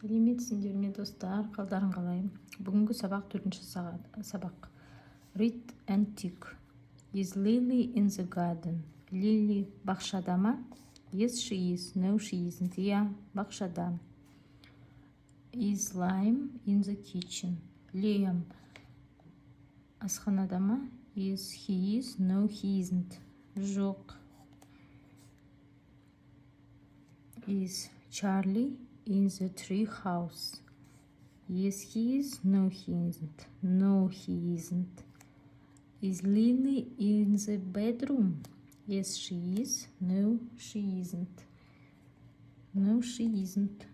Сәлеметсіңдер ме достар, қалдарың қалай? Бүгінгі сабақ 4-ші сабақ. Read and tick. Is Lily in the garden? Lily бақшада ма? Yes, she is. No, she isn't. Yeah, бақшада. Is Liam in the kitchen? Liam асханада ма? Yes, he is. No, he isn't. Жоқ. Is Charlie in the tree house? Yes, he is. No, he isn't. No, he isn't. Is Lily in the bedroom? Yes, she is. No, she isn't. No, she isn't.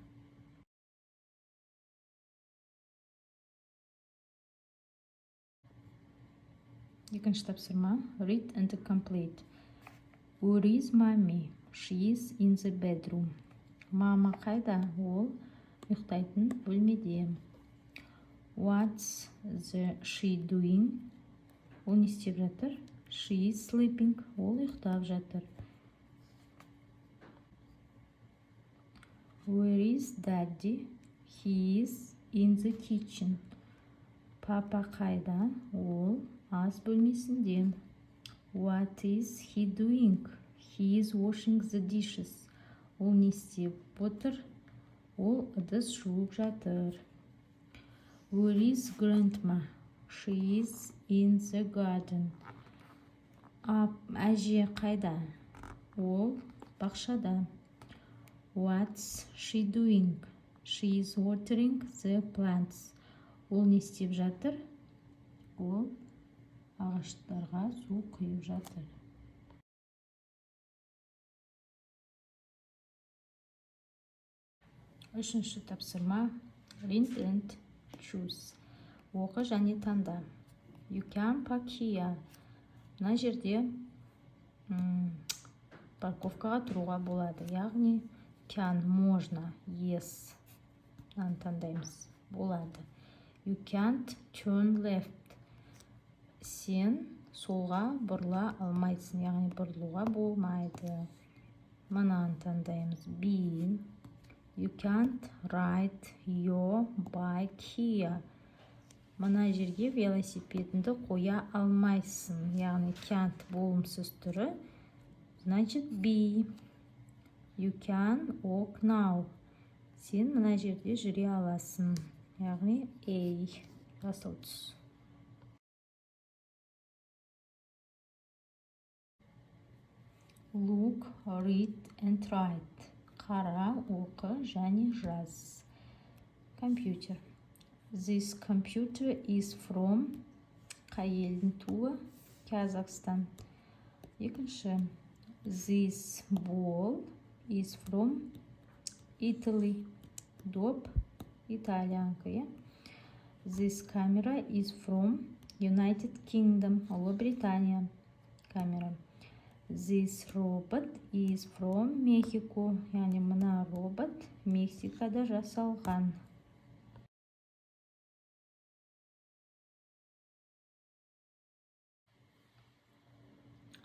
Екінші тапсырма. Read and complete. Where is mommy? She is in the bedroom. Мама қайда? Ол ұйықтайтын бөлмеде. What's she doing? Ол не істеп жатыр? She is sleeping. Ол ұйықтап жатыр. Where is daddy? He is in the kitchen. Папа қайда? Ол ас бөлмесінде. What is he doing? He is washing the dishes. Ол не істеп отыр? Ол ыдыс жуып жатыр. Where is grandma? She is in the garden. Әже қайда? Ол бақшада. What's she doing? She is watering the plants. Ол не істеп жатыр? Ол ағаштарға су құйып жатыр. Үшінші тапсырма. Read and choose. Оқы және таңда. You can park here. Мына жерде парковкаға тұруға болады. Яғни can можно. Yes. Таңдаймыз. Болады. You can't turn left. Сен солға бұрыла алмайсың. Яғни бұрылуға болмайды. Мынаны таңдаймыз. B. You can't ride your bike here. Мына жерге велосипедіңді қоя алмайсың. Яғни can't болымсыз түрі. Значит B. You can walk now. Сен мына жерде жүре аласың. Яғни A. Жасыл түс. Look, read and write. Қара, оқы және жаз. Компьютер. This computer is from қай елдің туы? Казахстан. Екінші. This ball is from Italy. Доп итальянка. This camera is from United Kingdom. Ұлыбритания. Камера. This robot is from Mexico. Яғни мына робот Мексикада жасалған.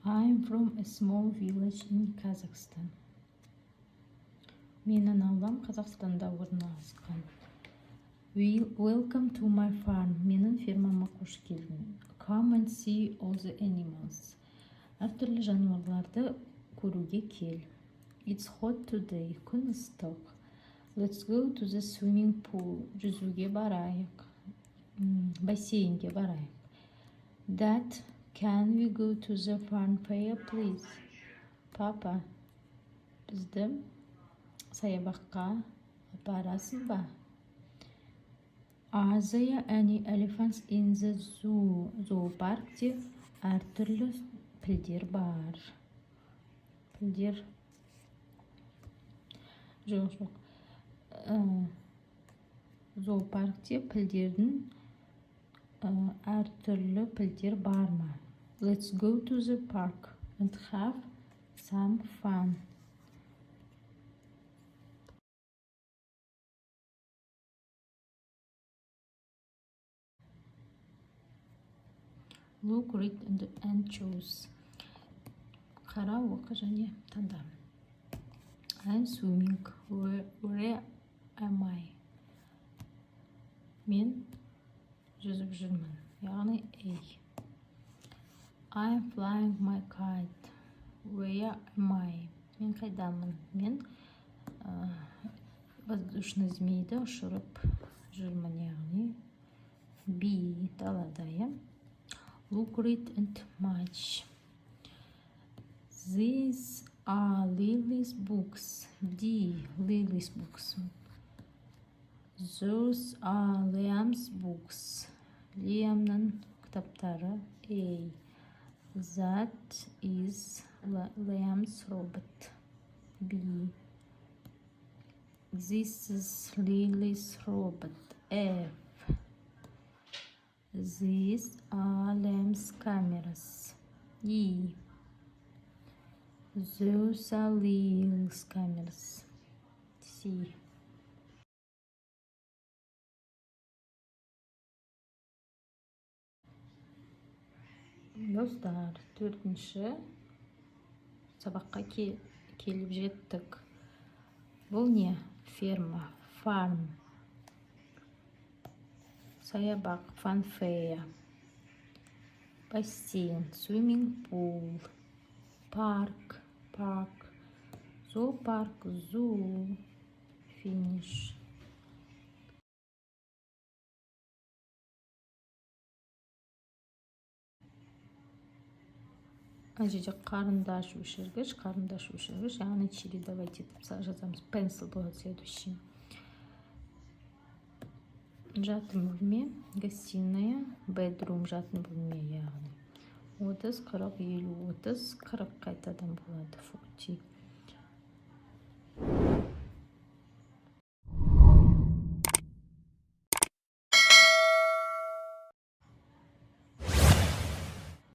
I'm from a small village in Kazakhstan. Менің аулам Қазақстанда орналасқан. Welcome to my farm. Менің фермама қош келдің. Come and see all the animals. Әртүрлі жануарларды көруге кел. It's hot today. Күн ыстық. Let's go to the swimming pool. Жүзуге барайық. Бассейнге барайық. Dad, can we go to the fun fair, please? Папа, бізді саябаққа барасың ба? Are there any elephants in the zoo? Зоопаркте әртүрлі пілдер бар. Пілдер. Жоқ. Зоопаркте пілдердің әртүрлі пілдер бар ма? Let's go to the park and have some fun. Look, read and choose. Қара, оқы және таңда. I'm swimming. Where am I? Мен жүзіп жүрмін. Яғни A. I'm flying my kite. Where am I? Мен қайдамын? Мен воздушный змейді ұшырып жүрмін. Яғни B. Далада, иә? Look, read and match. These are Lily's books. D. Lily's books. Those are Liam's books. Liam'ның кітаптары. A. That is Liam's robot. B. This is Lily's robot. F. These are Liam's cameras. E. Those are Lily's cameras. C. Достар, 4-ші сабаққа келіп жеттік. Бұл не? Ферма, farm. Саябақ, fun fair. Бассейн, swimming pool. Парк, зоопарк, zoo. Финиш. Ана жерде қарындаш өшіргіш, яғни чередовать етіп жазамыз. Pencil болады следующий. Жатын бөлме, гостиная, bedroom, жатын бөлме, яғни 30, 40, 50, 30, 40 қайтадан болады. 40.